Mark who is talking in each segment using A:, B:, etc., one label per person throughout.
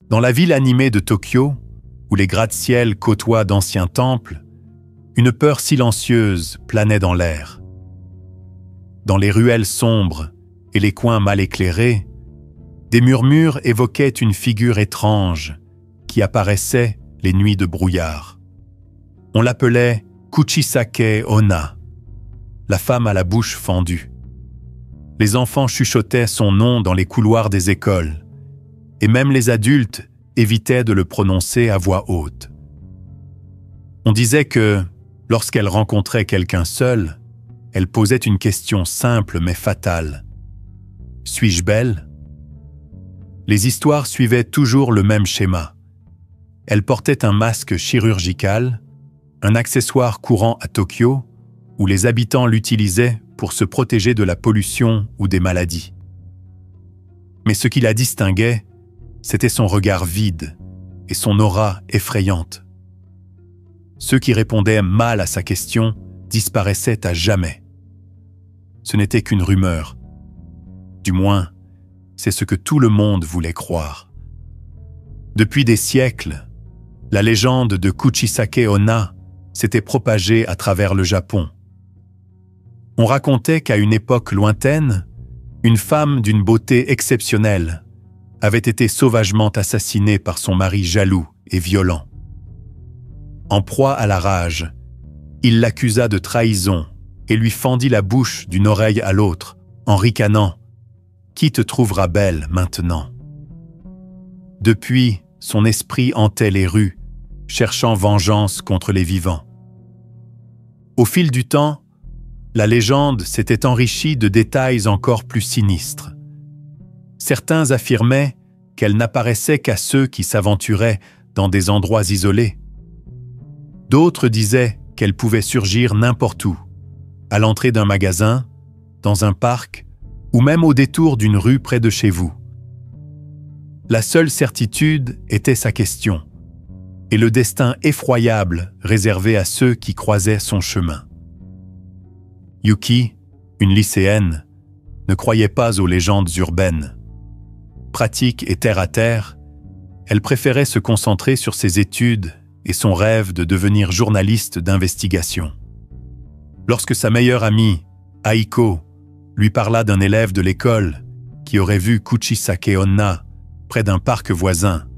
A: Dans la ville animée de Tokyo, où les gratte-ciel côtoient d'anciens temples, une peur silencieuse planait dans l'air. Dans les ruelles sombres et les coins mal éclairés, des murmures évoquaient une figure étrange qui apparaissait les nuits de brouillard. On l'appelait Kuchisake Onna, la femme à la bouche fendue. Les enfants chuchotaient son nom dans les couloirs des écoles, et même les adultes évitaient de le prononcer à voix haute. On disait que, lorsqu'elle rencontrait quelqu'un seul, elle posait une question simple mais fatale. « Suis-je belle ?» Les histoires suivaient toujours le même schéma. Elle portait un masque chirurgical, un accessoire courant à Tokyo, où les habitants l'utilisaient pour se protéger de la pollution ou des maladies. Mais ce qui la distinguait, c'était son regard vide et son aura effrayante. Ceux qui répondaient mal à sa question disparaissaient à jamais. Ce n'était qu'une rumeur. Du moins, c'est ce que tout le monde voulait croire. Depuis des siècles, la légende de Kuchisake Onna s'était propagée à travers le Japon. On racontait qu'à une époque lointaine, une femme d'une beauté exceptionnelle avait été sauvagement assassinée par son mari jaloux et violent. En proie à la rage, il l'accusa de trahison et lui fendit la bouche d'une oreille à l'autre, en ricanant « Qui te trouvera belle maintenant ?» Depuis, son esprit hantait les rues, cherchant vengeance contre les vivants. Au fil du temps, la légende s'était enrichie de détails encore plus sinistres. Certains affirmaient qu'elle n'apparaissait qu'à ceux qui s'aventuraient dans des endroits isolés. D'autres disaient qu'elle pouvait surgir n'importe où, à l'entrée d'un magasin, dans un parc, ou même au détour d'une rue près de chez vous. La seule certitude était sa question, et le destin effroyable réservé à ceux qui croisaient son chemin. Yuki, une lycéenne, ne croyait pas aux légendes urbaines. Pratique et terre-à-terre, elle préférait se concentrer sur ses études et son rêve de devenir journaliste d'investigation. Lorsque sa meilleure amie, Aiko, lui parla d'un élève de l'école qui aurait vu Kuchisake Onna près d'un parc voisin,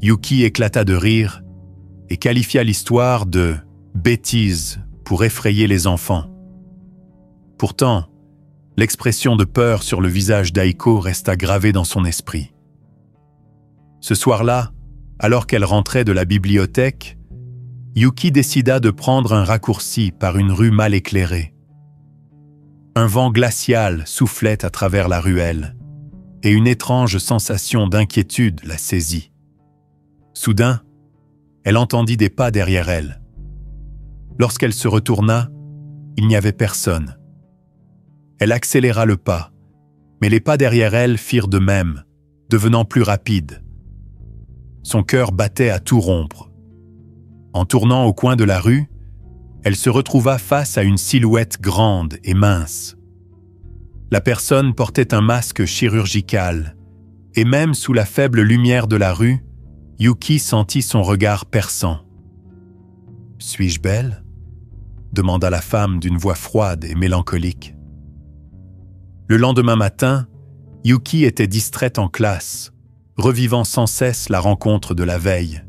A: Yuki éclata de rire et qualifia l'histoire de « bêtise » pour effrayer les enfants. Pourtant, l'expression de peur sur le visage d'Aiko resta gravée dans son esprit. Ce soir-là, alors qu'elle rentrait de la bibliothèque, Yuki décida de prendre un raccourci par une rue mal éclairée. Un vent glacial soufflait à travers la ruelle, et une étrange sensation d'inquiétude la saisit. Soudain, elle entendit des pas derrière elle. Lorsqu'elle se retourna, il n'y avait personne. Elle accéléra le pas, mais les pas derrière elle firent de même, devenant plus rapides. Son cœur battait à tout rompre. En tournant au coin de la rue, elle se retrouva face à une silhouette grande et mince. La personne portait un masque chirurgical, et même sous la faible lumière de la rue, Yuki sentit son regard perçant. « Suis-je belle ?» demanda la femme d'une voix froide et mélancolique. Le lendemain matin, Yuki était distraite en classe, revivant sans cesse la rencontre de la veille.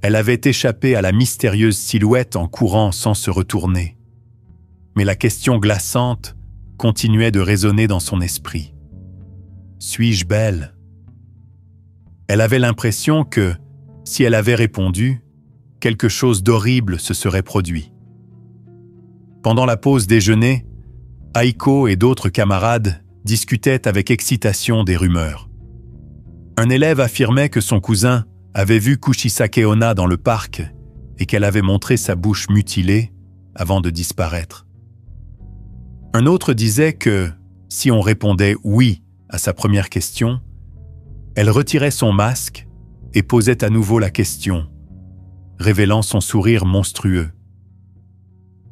A: Elle avait échappé à la mystérieuse silhouette en courant sans se retourner. Mais la question glaçante continuait de résonner dans son esprit. « Suis-je belle ?» Elle avait l'impression que, si elle avait répondu, quelque chose d'horrible se serait produit. Pendant la pause déjeuner, Aiko et d'autres camarades discutaient avec excitation des rumeurs. Un élève affirmait que son cousin avait vu Kuchisake Onna dans le parc et qu'elle avait montré sa bouche mutilée avant de disparaître. Un autre disait que, si on répondait « oui » à sa première question, elle retirait son masque et posait à nouveau la question, révélant son sourire monstrueux.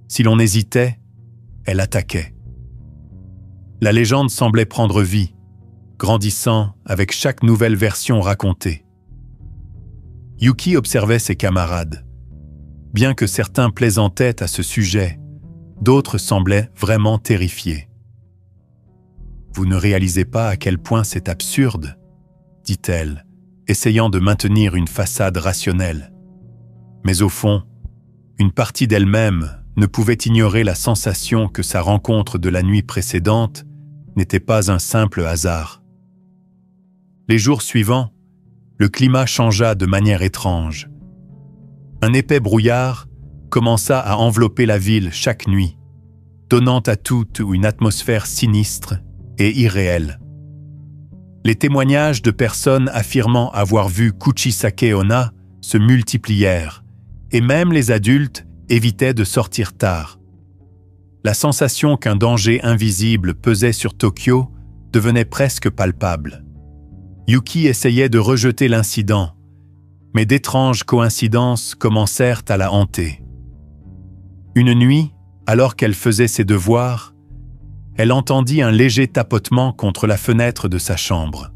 A: Si l'on hésitait, elle attaquait. La légende semblait prendre vie, grandissant avec chaque nouvelle version racontée. Yuki observait ses camarades. Bien que certains plaisantaient à ce sujet, d'autres semblaient vraiment terrifiés. « Vous ne réalisez pas à quel point c'est absurde », dit-elle, essayant de maintenir une façade rationnelle. Mais au fond, une partie d'elle-même ne pouvait ignorer la sensation que sa rencontre de la nuit précédente n'était pas un simple hasard. Les jours suivants, le climat changea de manière étrange. Un épais brouillard commença à envelopper la ville chaque nuit, donnant à toute une atmosphère sinistre et irréelle. Les témoignages de personnes affirmant avoir vu Kuchisake Onna se multiplièrent, et même les adultes évitaient de sortir tard. La sensation qu'un danger invisible pesait sur Tokyo devenait presque palpable. Yuki essayait de rejeter l'incident, mais d'étranges coïncidences commencèrent à la hanter. Une nuit, alors qu'elle faisait ses devoirs, elle entendit un léger tapotement contre la fenêtre de sa chambre.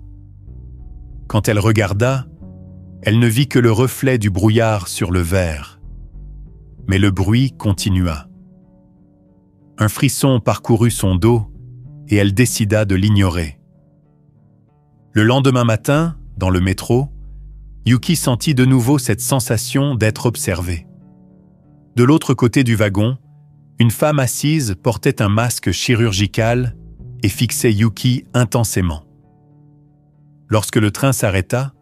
A: Quand elle regarda, elle ne vit que le reflet du brouillard sur le verre. Mais le bruit continua. Un frisson parcourut son dos et elle décida de l'ignorer. Le lendemain matin, dans le métro, Yuki sentit de nouveau cette sensation d'être observée. De l'autre côté du wagon, une femme assise portait un masque chirurgical et fixait Yuki intensément. Lorsque le train s'arrêta,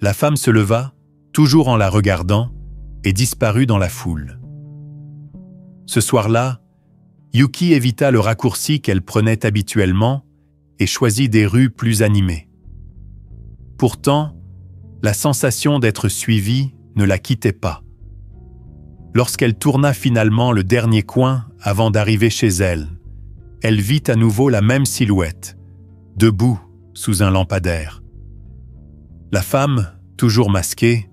A: la femme se leva, toujours en la regardant, et disparut dans la foule. Ce soir-là, Yuki évita le raccourci qu'elle prenait habituellement et choisit des rues plus animées. Pourtant, la sensation d'être suivie ne la quittait pas. Lorsqu'elle tourna finalement le dernier coin avant d'arriver chez elle, elle vit à nouveau la même silhouette, debout sous un lampadaire. La femme, toujours masquée,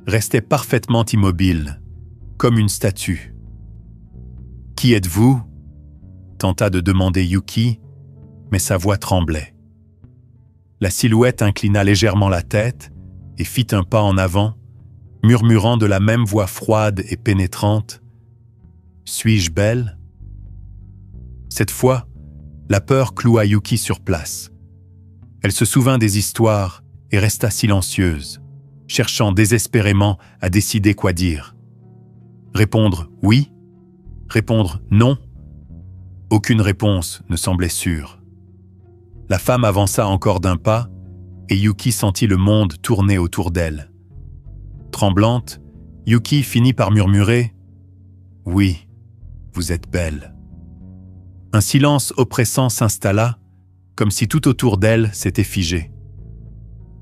A: restait parfaitement immobile, comme une statue. « Qui êtes-vous » tenta de demander Yuki, mais sa voix tremblait. La silhouette inclina légèrement la tête et fit un pas en avant, murmurant de la même voix froide et pénétrante « Suis-je belle ?» Cette fois, la peur cloua Yuki sur place. Elle se souvint des histoires et resta silencieuse, cherchant désespérément à décider quoi dire. Répondre « oui », répondre « non ». Aucune réponse ne semblait sûre. La femme avança encore d'un pas et Yuki sentit le monde tourner autour d'elle. Tremblante, Yuki finit par murmurer « Oui, vous êtes belle ». Un silence oppressant s'installa, comme si tout autour d'elle s'était figé.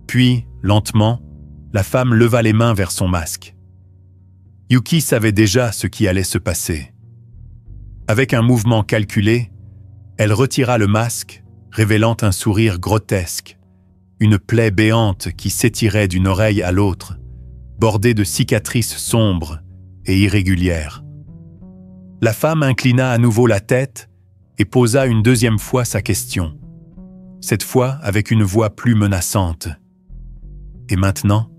A: Puis, lentement, la femme leva les mains vers son masque. Yuki savait déjà ce qui allait se passer. Avec un mouvement calculé, elle retira le masque, révélant un sourire grotesque, une plaie béante qui s'étirait d'une oreille à l'autre, bordée de cicatrices sombres et irrégulières. La femme inclina à nouveau la tête et posa une deuxième fois sa question, cette fois avec une voix plus menaçante. « Et maintenant ?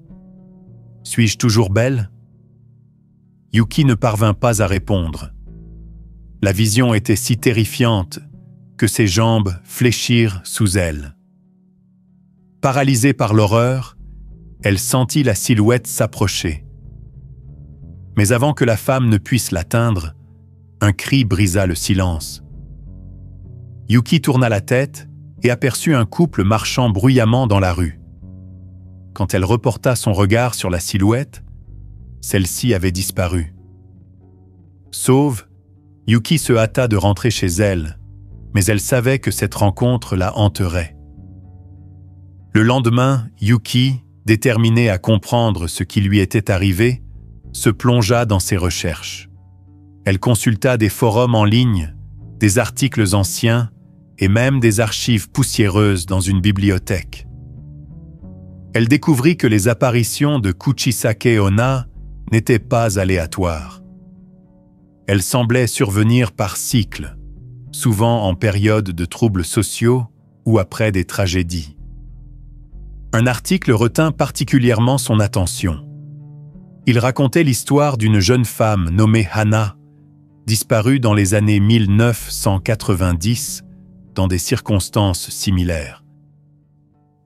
A: Suis-je toujours belle ?» Yuki ne parvint pas à répondre. La vision était si terrifiante que ses jambes fléchirent sous elle. Paralysée par l'horreur, elle sentit la silhouette s'approcher. Mais avant que la femme ne puisse l'atteindre, un cri brisa le silence. Yuki tourna la tête et aperçut un couple marchant bruyamment dans la rue. Quand elle reporta son regard sur la silhouette, celle-ci avait disparu. Sauve, Yuki se hâta de rentrer chez elle, mais elle savait que cette rencontre la hanterait. Le lendemain, Yuki, déterminée à comprendre ce qui lui était arrivé, se plongea dans ses recherches. Elle consulta des forums en ligne, des articles anciens et même des archives poussiéreuses dans une bibliothèque. Elle découvrit que les apparitions de Kuchisake Onna n'étaient pas aléatoires. Elles semblaient survenir par cycles, souvent en période de troubles sociaux ou après des tragédies. Un article retint particulièrement son attention. Il racontait l'histoire d'une jeune femme nommée Hannah, disparue dans les années 1990 dans des circonstances similaires.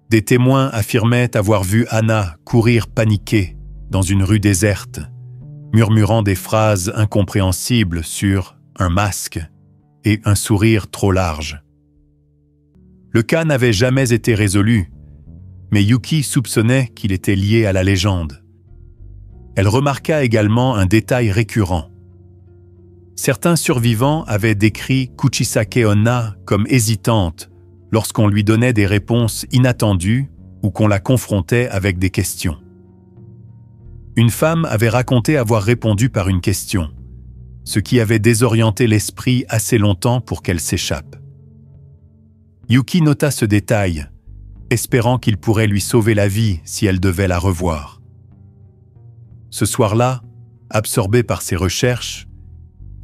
A: Des témoins affirmaient avoir vu Hannah courir paniquée dans une rue déserte, murmurant des phrases incompréhensibles sur un masque et un sourire trop large. Le cas n'avait jamais été résolu, mais Yuki soupçonnait qu'il était lié à la légende. Elle remarqua également un détail récurrent. Certains survivants avaient décrit Kuchisake Onna comme hésitante lorsqu'on lui donnait des réponses inattendues ou qu'on la confrontait avec des questions. Une femme avait raconté avoir répondu par une question, ce qui avait désorienté l'esprit assez longtemps pour qu'elle s'échappe. Yuki nota ce détail, espérant qu'il pourrait lui sauver la vie si elle devait la revoir. Ce soir-là, absorbée par ses recherches,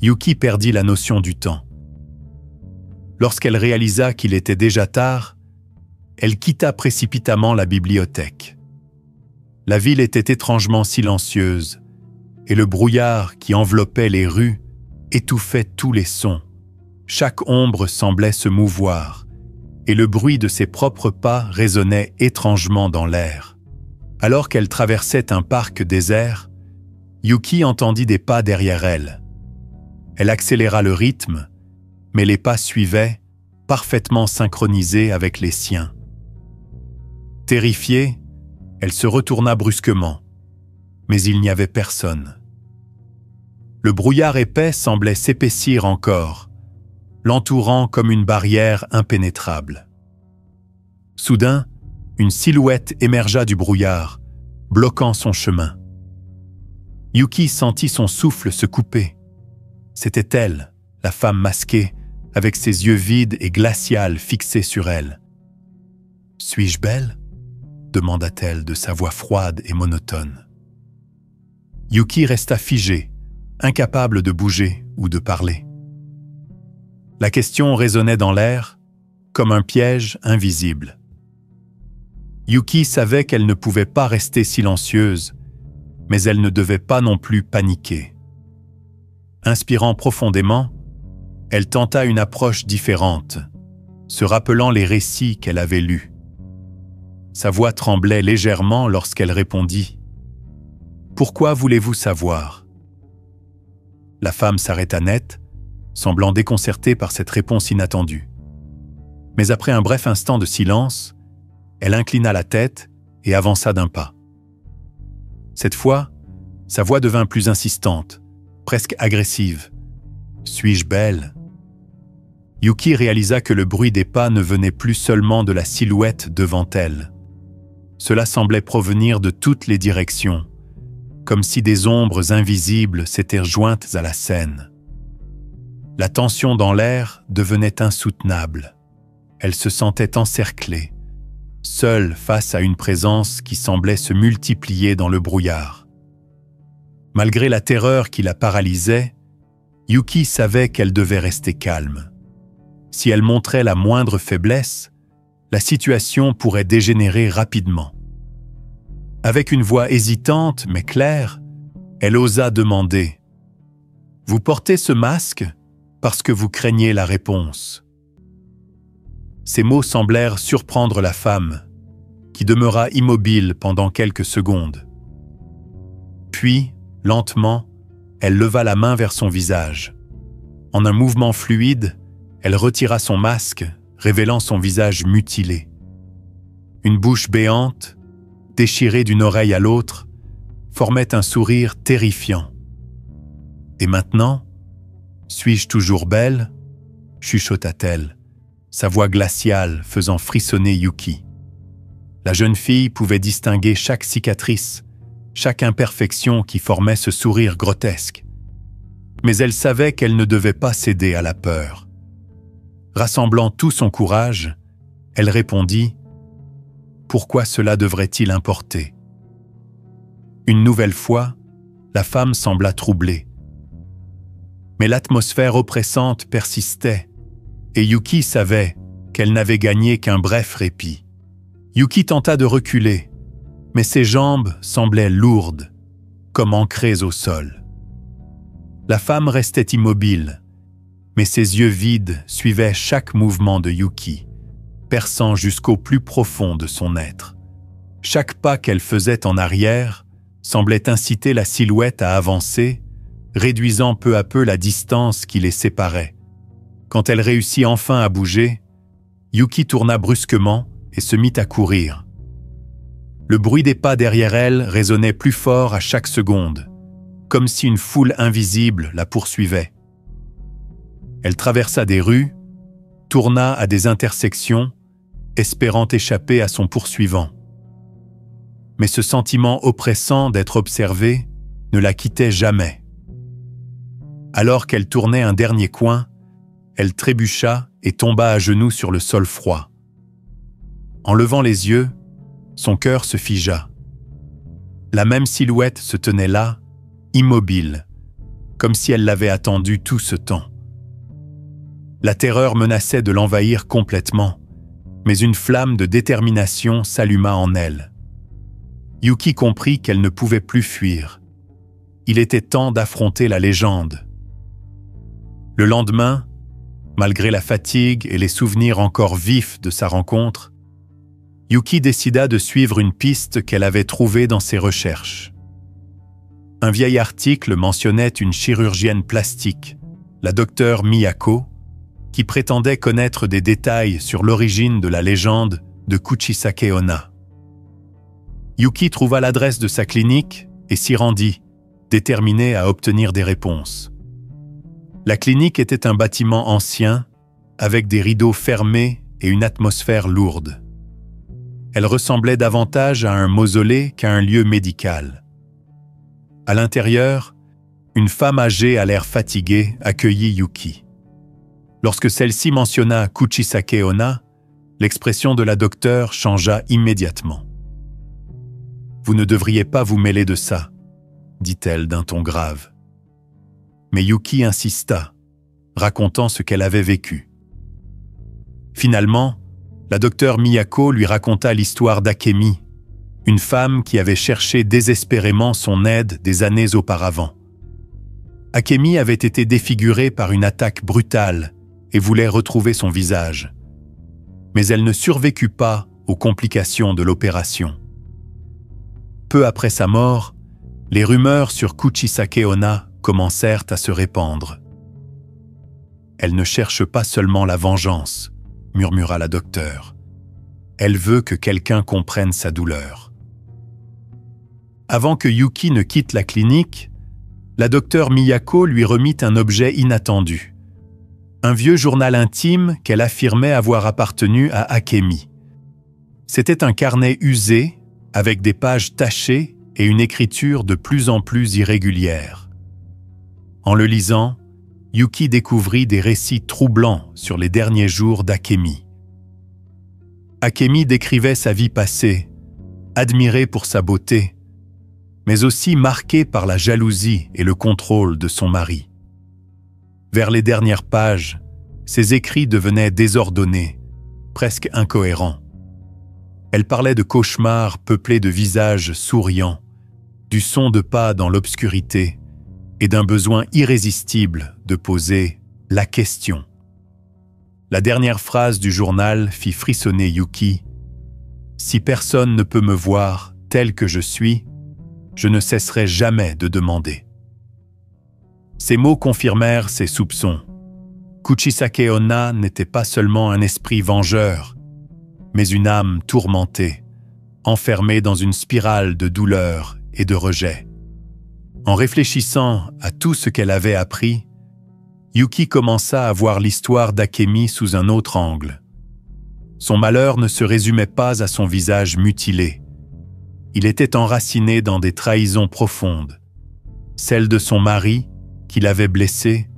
A: Yuki perdit la notion du temps. Lorsqu'elle réalisa qu'il était déjà tard, elle quitta précipitamment la bibliothèque. La ville était étrangement silencieuse, et le brouillard qui enveloppait les rues étouffait tous les sons. Chaque ombre semblait se mouvoir, et le bruit de ses propres pas résonnait étrangement dans l'air. Alors qu'elle traversait un parc désert, Yuki entendit des pas derrière elle. Elle accéléra le rythme, mais les pas suivaient, parfaitement synchronisés avec les siens. Terrifiée, elle se retourna brusquement, mais il n'y avait personne. Le brouillard épais semblait s'épaissir encore, l'entourant comme une barrière impénétrable. Soudain, une silhouette émergea du brouillard, bloquant son chemin. Yuki sentit son souffle se couper. C'était elle, la femme masquée, avec ses yeux vides et glaciales fixés sur elle. « Suis-je belle ?» demanda-t-elle de sa voix froide et monotone. Yuki resta figée, incapable de bouger ou de parler. La question résonnait dans l'air, comme un piège invisible. Yuki savait qu'elle ne pouvait pas rester silencieuse, mais elle ne devait pas non plus paniquer. Inspirant profondément, elle tenta une approche différente, se rappelant les récits qu'elle avait lus. Sa voix tremblait légèrement lorsqu'elle répondit « Pourquoi voulez-vous savoir ?» La femme s'arrêta net, semblant déconcertée par cette réponse inattendue. Mais après un bref instant de silence, elle inclina la tête et avança d'un pas. Cette fois, sa voix devint plus insistante, presque agressive. « Suis-je belle ?» Yuki réalisa que le bruit des pas ne venait plus seulement de la silhouette devant elle. Cela semblait provenir de toutes les directions, comme si des ombres invisibles s'étaient jointes à la scène. La tension dans l'air devenait insoutenable. Elle se sentait encerclée, seule face à une présence qui semblait se multiplier dans le brouillard. Malgré la terreur qui la paralysait, Yuki savait qu'elle devait rester calme. Si elle montrait la moindre faiblesse, la situation pourrait dégénérer rapidement. Avec une voix hésitante mais claire, elle osa demander « Vous portez ce masque parce que vous craignez la réponse ?» Ces mots semblèrent surprendre la femme, qui demeura immobile pendant quelques secondes. Puis, lentement, elle leva la main vers son visage. En un mouvement fluide, elle retira son masque, révélant son visage mutilé. Une bouche béante, déchirée d'une oreille à l'autre, formait un sourire terrifiant. « Et maintenant, suis-je toujours belle ?» chuchota-t-elle, sa voix glaciale faisant frissonner Yuki. La jeune fille pouvait distinguer chaque cicatrice, chaque imperfection qui formait ce sourire grotesque. Mais elle savait qu'elle ne devait pas céder à la peur. Rassemblant tout son courage, elle répondit « Pourquoi cela devrait-il importer ?» Une nouvelle fois, la femme sembla troublée. Mais l'atmosphère oppressante persistait, et Yuki savait qu'elle n'avait gagné qu'un bref répit. Yuki tenta de reculer, mais ses jambes semblaient lourdes, comme ancrées au sol. La femme restait immobile, mais ses yeux vides suivaient chaque mouvement de Yuki, perçant jusqu'au plus profond de son être. Chaque pas qu'elle faisait en arrière semblait inciter la silhouette à avancer, réduisant peu à peu la distance qui les séparait. Quand elle réussit enfin à bouger, Yuki tourna brusquement et se mit à courir. Le bruit des pas derrière elle résonnait plus fort à chaque seconde, comme si une foule invisible la poursuivait. Elle traversa des rues, tourna à des intersections, espérant échapper à son poursuivant. Mais ce sentiment oppressant d'être observée ne la quittait jamais. Alors qu'elle tournait un dernier coin, elle trébucha et tomba à genoux sur le sol froid. En levant les yeux, son cœur se figea. La même silhouette se tenait là, immobile, comme si elle l'avait attendu tout ce temps. La terreur menaçait de l'envahir complètement, mais une flamme de détermination s'alluma en elle. Yuki comprit qu'elle ne pouvait plus fuir. Il était temps d'affronter la légende. Le lendemain, malgré la fatigue et les souvenirs encore vifs de sa rencontre, Yuki décida de suivre une piste qu'elle avait trouvée dans ses recherches. Un vieil article mentionnait une chirurgienne plastique, la docteure Miyako, qui prétendait connaître des détails sur l'origine de la légende de Kuchisake Onna. Yuki trouva l'adresse de sa clinique et s'y rendit, déterminée à obtenir des réponses. La clinique était un bâtiment ancien, avec des rideaux fermés et une atmosphère lourde. Elle ressemblait davantage à un mausolée qu'à un lieu médical. À l'intérieur, une femme âgée à l'air fatigué accueillit Yuki. Lorsque celle-ci mentionna Kuchisake Onna, l'expression de la docteure changea immédiatement. « Vous ne devriez pas vous mêler de ça », dit-elle d'un ton grave. Mais Yuki insista, racontant ce qu'elle avait vécu. Finalement, la docteure Miyako lui raconta l'histoire d'Akemi, une femme qui avait cherché désespérément son aide des années auparavant. Akemi avait été défigurée par une attaque brutale et voulait retrouver son visage. Mais elle ne survécut pas aux complications de l'opération. Peu après sa mort, les rumeurs sur Kuchisake Onna commencèrent à se répandre. « Elle ne cherche pas seulement la vengeance », murmura la docteure. « Elle veut que quelqu'un comprenne sa douleur. » Avant que Yuki ne quitte la clinique, la docteure Miyako lui remit un objet inattendu. Un vieux journal intime qu'elle affirmait avoir appartenu à Akemi. C'était un carnet usé, avec des pages tachées et une écriture de plus en plus irrégulière. En le lisant, Yuki découvrit des récits troublants sur les derniers jours d'Akemi. Akemi décrivait sa vie passée, admirée pour sa beauté, mais aussi marquée par la jalousie et le contrôle de son mari. Vers les dernières pages, ses écrits devenaient désordonnés, presque incohérents. Elle parlait de cauchemars peuplés de visages souriants, du son de pas dans l'obscurité et d'un besoin irrésistible de poser la question. La dernière phrase du journal fit frissonner Yuki. « Si personne ne peut me voir tel que je suis, je ne cesserai jamais de demander. » Ces mots confirmèrent ses soupçons. Kuchisake Onna n'était pas seulement un esprit vengeur, mais une âme tourmentée, enfermée dans une spirale de douleur et de rejet. En réfléchissant à tout ce qu'elle avait appris, Yuki commença à voir l'histoire d'Akemi sous un autre angle. Son malheur ne se résumait pas à son visage mutilé. Il était enraciné dans des trahisons profondes, celle de son mari, qui l'avait blessée,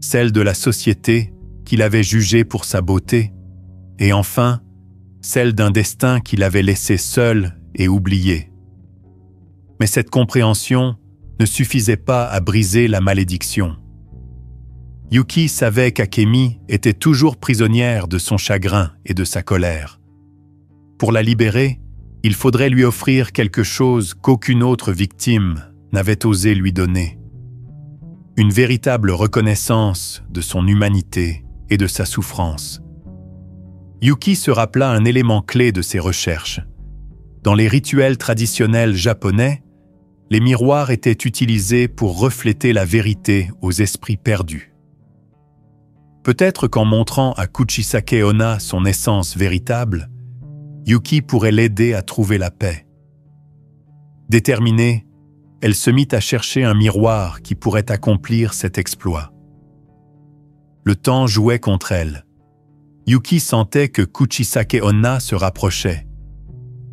A: celle de la société, qui l'avait jugé pour sa beauté, et enfin, celle d'un destin qui l'avait laissé seul et oublié. Mais cette compréhension ne suffisait pas à briser la malédiction. Yuki savait qu'Akemi était toujours prisonnière de son chagrin et de sa colère. Pour la libérer, il faudrait lui offrir quelque chose qu'aucune autre victime n'avait osé lui donner. Une véritable reconnaissance de son humanité et de sa souffrance. Yuki se rappela un élément clé de ses recherches. Dans les rituels traditionnels japonais, les miroirs étaient utilisés pour refléter la vérité aux esprits perdus. Peut-être qu'en montrant à Kuchisake Onna son essence véritable, Yuki pourrait l'aider à trouver la paix. Déterminée, elle se mit à chercher un miroir qui pourrait accomplir cet exploit. Le temps jouait contre elle. Yuki sentait que Kuchisake Onna se rapprochait.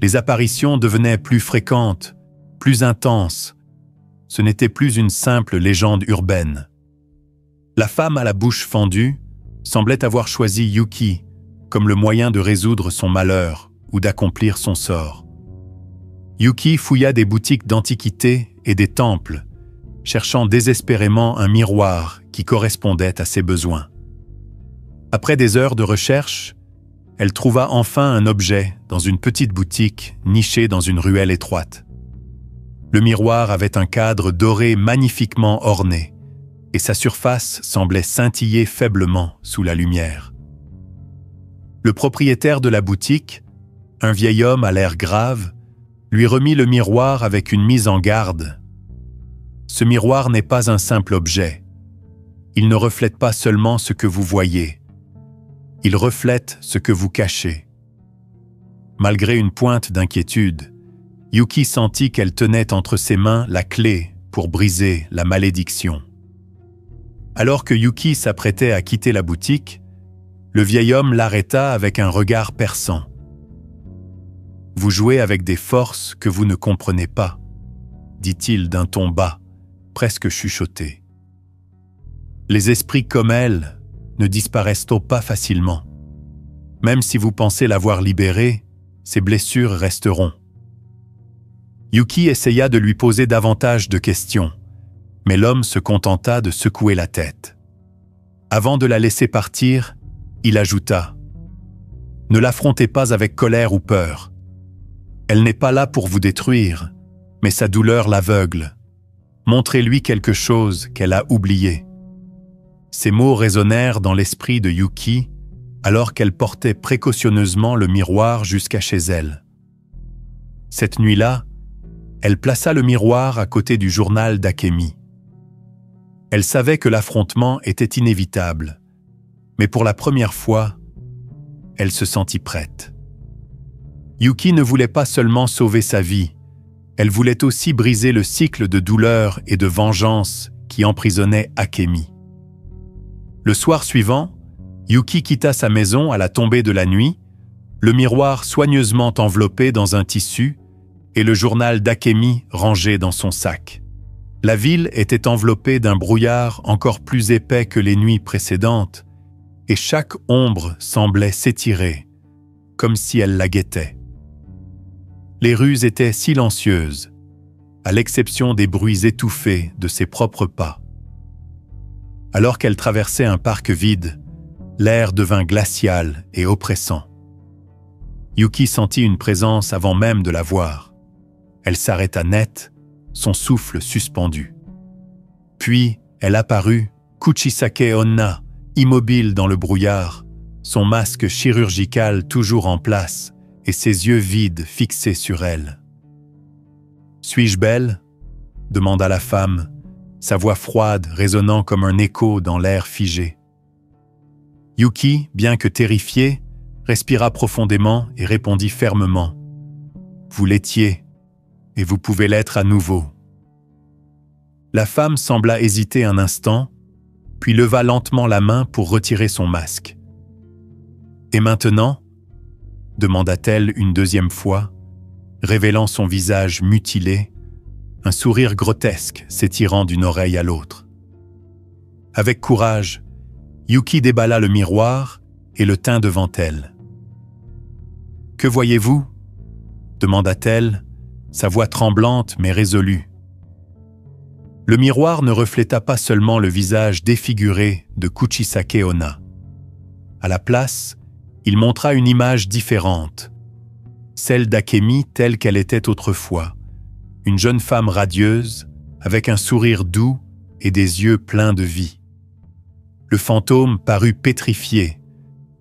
A: Les apparitions devenaient plus fréquentes, plus intenses. Ce n'était plus une simple légende urbaine. La femme à la bouche fendue semblait avoir choisi Yuki comme le moyen de résoudre son malheur ou d'accomplir son sort. Yuki fouilla des boutiques d'antiquités et des temples, cherchant désespérément un miroir qui correspondait à ses besoins. Après des heures de recherche, elle trouva enfin un objet dans une petite boutique nichée dans une ruelle étroite. Le miroir avait un cadre doré magnifiquement orné, et sa surface semblait scintiller faiblement sous la lumière. Le propriétaire de la boutique, un vieil homme à l'air grave, lui remit le miroir avec une mise en garde. Ce miroir n'est pas un simple objet. Il ne reflète pas seulement ce que vous voyez. Il reflète ce que vous cachez. Malgré une pointe d'inquiétude, Yuki sentit qu'elle tenait entre ses mains la clé pour briser la malédiction. Alors que Yuki s'apprêtait à quitter la boutique, le vieil homme l'arrêta avec un regard perçant. « Vous jouez avec des forces que vous ne comprenez pas », dit-il d'un ton bas, presque chuchoté. « Les esprits comme elle ne disparaissent-ils pas facilement? Même si vous pensez l'avoir libérée, ses blessures resteront. » Yuki essaya de lui poser davantage de questions, mais l'homme se contenta de secouer la tête. Avant de la laisser partir, il ajouta « Ne l'affrontez pas avec colère ou peur. Elle n'est pas là pour vous détruire, mais sa douleur l'aveugle. Montrez-lui quelque chose qu'elle a oublié. » Ces mots résonnèrent dans l'esprit de Yuki alors qu'elle portait précautionneusement le miroir jusqu'à chez elle. Cette nuit-là, elle plaça le miroir à côté du journal d'Akemi. Elle savait que l'affrontement était inévitable, mais pour la première fois, elle se sentit prête. Yuki ne voulait pas seulement sauver sa vie, elle voulait aussi briser le cycle de douleur et de vengeance qui emprisonnait Akemi. Le soir suivant, Yuki quitta sa maison à la tombée de la nuit, le miroir soigneusement enveloppé dans un tissu et le journal d'Akemi rangé dans son sac. La ville était enveloppée d'un brouillard encore plus épais que les nuits précédentes, et chaque ombre semblait s'étirer, comme si elle la guettait. Les rues étaient silencieuses, à l'exception des bruits étouffés de ses propres pas. Alors qu'elle traversait un parc vide, l'air devint glacial et oppressant. Yuki sentit une présence avant même de la voir. Elle s'arrêta net, son souffle suspendu. Puis, elle apparut, Kuchisake Onna, immobile dans le brouillard, son masque chirurgical toujours en place et ses yeux vides fixés sur elle. « Suis-je belle ?» demanda la femme, sa voix froide résonnant comme un écho dans l'air figé. Yuki, bien que terrifié, respira profondément et répondit fermement « Vous l'étiez, et vous pouvez l'être à nouveau. » La femme sembla hésiter un instant, puis leva lentement la main pour retirer son masque. « Et maintenant ?» demanda-t-elle une deuxième fois, révélant son visage mutilé, un sourire grotesque s'étirant d'une oreille à l'autre. Avec courage, Yuki déballa le miroir et le tint devant elle. « Que voyez-vous » demanda-t-elle, sa voix tremblante mais résolue. Le miroir ne refléta pas seulement le visage défiguré de Kuchisake Onna. À la place, il montra une image différente, celle d'Akemi telle qu'elle était autrefois, une jeune femme radieuse, avec un sourire doux et des yeux pleins de vie. Le fantôme parut pétrifié,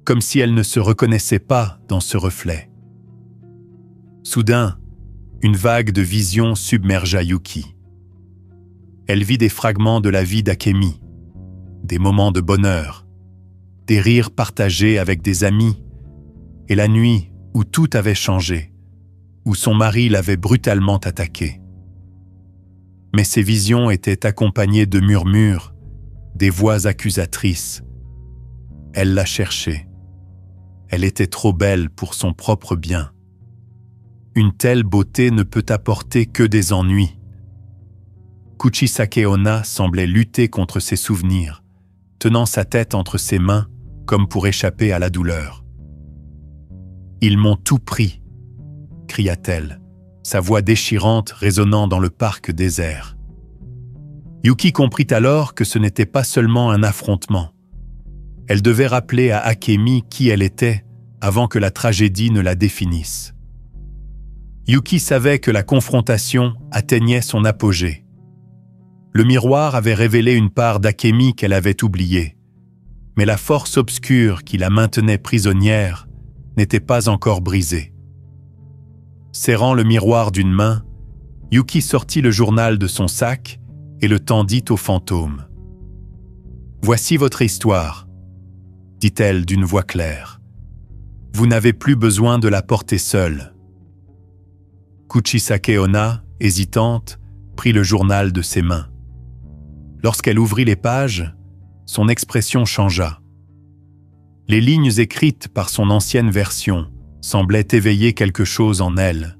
A: comme si elle ne se reconnaissait pas dans ce reflet. Soudain, une vague de vision submergea Yuki. Elle vit des fragments de la vie d'Akemi, des moments de bonheur, des rires partagés avec des amis, et la nuit où tout avait changé, où son mari l'avait brutalement attaquée. Mais ces visions étaient accompagnées de murmures, des voix accusatrices. Elle la cherchait. Elle était trop belle pour son propre bien. Une telle beauté ne peut apporter que des ennuis. Kuchisake Onna semblait lutter contre ses souvenirs, tenant sa tête entre ses mains comme pour échapper à la douleur. « Ils m'ont tout pris !» cria-t-elle, sa voix déchirante résonnant dans le parc désert. Yuki comprit alors que ce n'était pas seulement un affrontement. Elle devait rappeler à Akemi qui elle était avant que la tragédie ne la définisse. Yuki savait que la confrontation atteignait son apogée. Le miroir avait révélé une part d'Akemi qu'elle avait oubliée, mais la force obscure qui la maintenait prisonnière n'était pas encore brisée. Serrant le miroir d'une main, Yuki sortit le journal de son sac et le tendit au fantôme. « Voici votre histoire », dit-elle d'une voix claire. « Vous n'avez plus besoin de la porter seule. » Kuchisake Onna, hésitante, prit le journal de ses mains. Lorsqu'elle ouvrit les pages, son expression changea. Les lignes écrites par son ancienne version semblaient éveiller quelque chose en elle.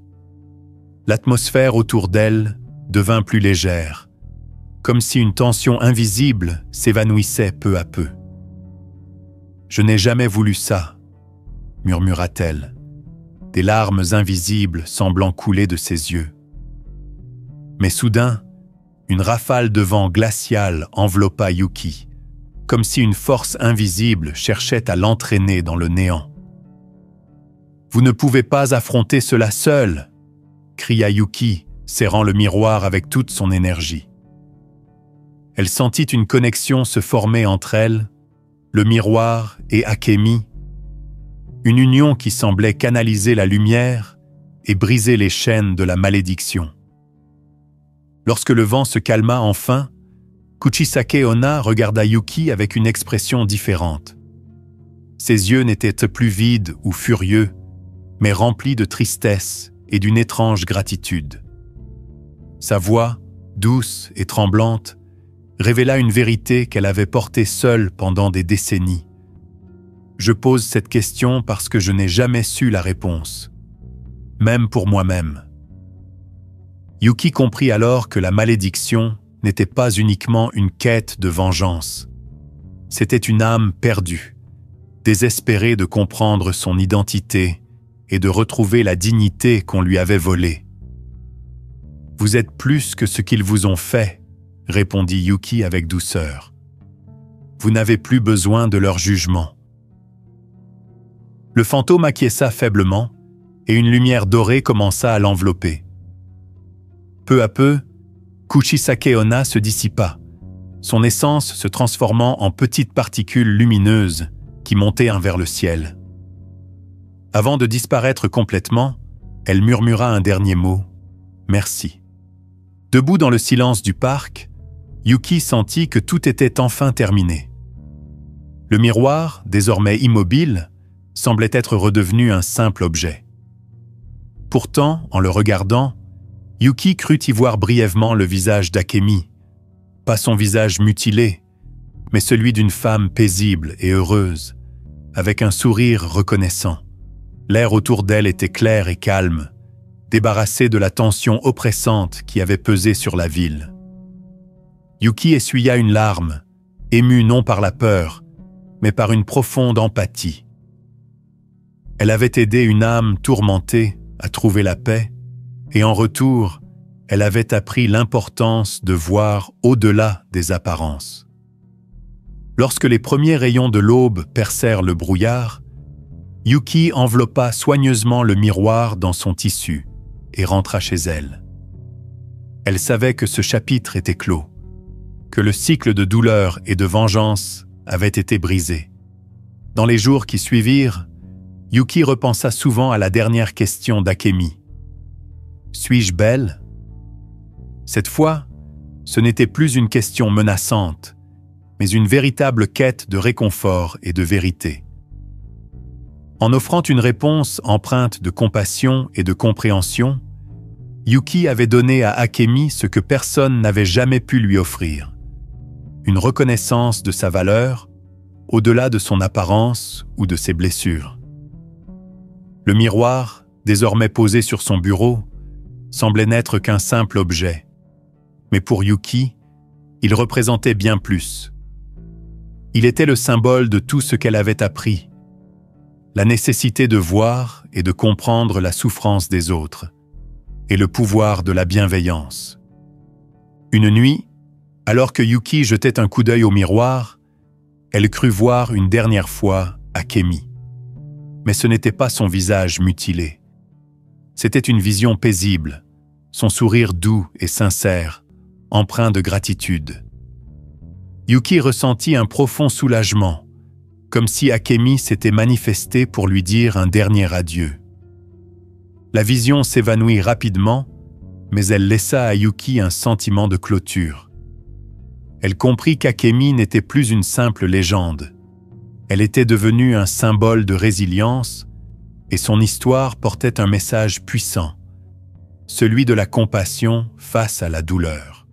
A: L'atmosphère autour d'elle devint plus légère, comme si une tension invisible s'évanouissait peu à peu. « Je n'ai jamais voulu ça », murmura-t-elle, des larmes invisibles semblant couler de ses yeux. Mais soudain, une rafale de vent glacial enveloppa Yuki, comme si une force invisible cherchait à l'entraîner dans le néant. « Vous ne pouvez pas affronter cela seul !» cria Yuki, serrant le miroir avec toute son énergie. Elle sentit une connexion se former entre elle, le miroir et Akemi, une union qui semblait canaliser la lumière et briser les chaînes de la malédiction. Lorsque le vent se calma enfin, Kuchisake Onna regarda Yuki avec une expression différente. Ses yeux n'étaient plus vides ou furieux, mais remplis de tristesse et d'une étrange gratitude. Sa voix, douce et tremblante, révéla une vérité qu'elle avait portée seule pendant des décennies. Je pose cette question parce que je n'ai jamais su la réponse, même pour moi-même. Yuki comprit alors que la malédiction n'était pas uniquement une quête de vengeance. C'était une âme perdue, désespérée de comprendre son identité et de retrouver la dignité qu'on lui avait volée. « Vous êtes plus que ce qu'ils vous ont fait », répondit Yuki avec douceur. « Vous n'avez plus besoin de leur jugement. » Le fantôme acquiesça faiblement et une lumière dorée commença à l'envelopper. Peu à peu, Kuchisake Onna se dissipa, son essence se transformant en petites particules lumineuses qui montaient vers le ciel. Avant de disparaître complètement, elle murmura un dernier mot, « Merci ». Debout dans le silence du parc, Yuki sentit que tout était enfin terminé. Le miroir, désormais immobile, semblait être redevenu un simple objet. Pourtant, en le regardant, Yuki crut y voir brièvement le visage d'Akemi, pas son visage mutilé, mais celui d'une femme paisible et heureuse, avec un sourire reconnaissant. L'air autour d'elle était clair et calme, débarrassé de la tension oppressante qui avait pesé sur la ville. Yuki essuya une larme, émue non par la peur, mais par une profonde empathie. Elle avait aidé une âme tourmentée à trouver la paix, et en retour, elle avait appris l'importance de voir au-delà des apparences. Lorsque les premiers rayons de l'aube percèrent le brouillard, Yuki enveloppa soigneusement le miroir dans son tissu et rentra chez elle. Elle savait que ce chapitre était clos, que le cycle de douleur et de vengeance avait été brisé. Dans les jours qui suivirent, Yuki repensa souvent à la dernière question d'Akemi. « Suis-je belle ?» Cette fois, ce n'était plus une question menaçante, mais une véritable quête de réconfort et de vérité. En offrant une réponse empreinte de compassion et de compréhension, Yuki avait donné à Akemi ce que personne n'avait jamais pu lui offrir. Une reconnaissance de sa valeur, au-delà de son apparence ou de ses blessures. Le miroir, désormais posé sur son bureau, semblait n'être qu'un simple objet. Mais pour Yuki, il représentait bien plus. Il était le symbole de tout ce qu'elle avait appris. La nécessité de voir et de comprendre la souffrance des autres, et le pouvoir de la bienveillance. Une nuit, alors que Yuki jetait un coup d'œil au miroir, elle crut voir une dernière fois Akemi. Mais ce n'était pas son visage mutilé. C'était une vision paisible, son sourire doux et sincère, empreint de gratitude. Yuki ressentit un profond soulagement, comme si Akemi s'était manifesté pour lui dire un dernier adieu. La vision s'évanouit rapidement, mais elle laissa à Yuki un sentiment de clôture. Elle comprit qu'Akemi n'était plus une simple légende. Elle était devenue un symbole de résilience, et son histoire portait un message puissant, celui de la compassion face à la douleur.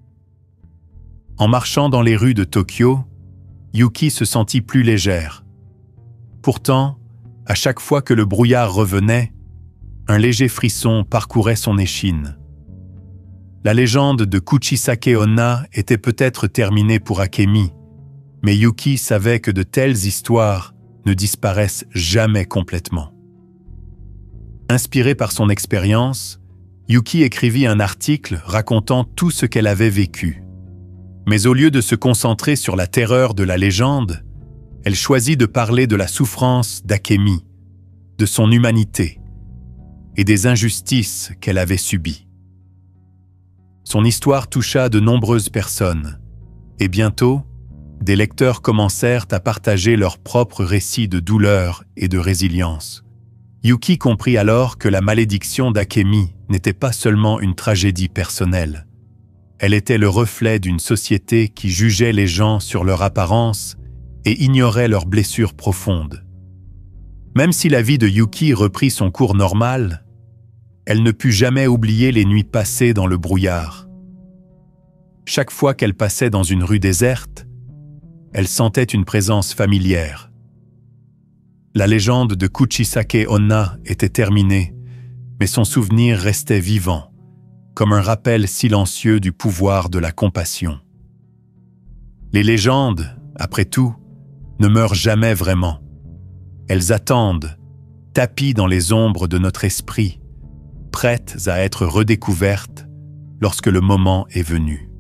A: En marchant dans les rues de Tokyo, Yuki se sentit plus légère. Pourtant, à chaque fois que le brouillard revenait, un léger frisson parcourait son échine. La légende de Kuchisake Onna était peut-être terminée pour Akemi, mais Yuki savait que de telles histoires ne disparaissent jamais complètement. Inspirée par son expérience, Yuki écrivit un article racontant tout ce qu'elle avait vécu. Mais au lieu de se concentrer sur la terreur de la légende, elle choisit de parler de la souffrance d'Akemi, de son humanité et des injustices qu'elle avait subies. Son histoire toucha de nombreuses personnes, et bientôt, des lecteurs commencèrent à partager leurs propres récits de douleur et de résilience. Yuki comprit alors que la malédiction d'Akemi n'était pas seulement une tragédie personnelle. Elle était le reflet d'une société qui jugeait les gens sur leur apparence et ignorait leurs blessures profondes. Même si la vie de Yuki reprit son cours normal, elle ne put jamais oublier les nuits passées dans le brouillard. Chaque fois qu'elle passait dans une rue déserte, elle sentait une présence familière. La légende de Kuchisake Onna était terminée, mais son souvenir restait vivant, comme un rappel silencieux du pouvoir de la compassion. Les légendes, après tout, ne meurent jamais vraiment. Elles attendent, tapies dans les ombres de notre esprit, prêtes à être redécouvertes lorsque le moment est venu.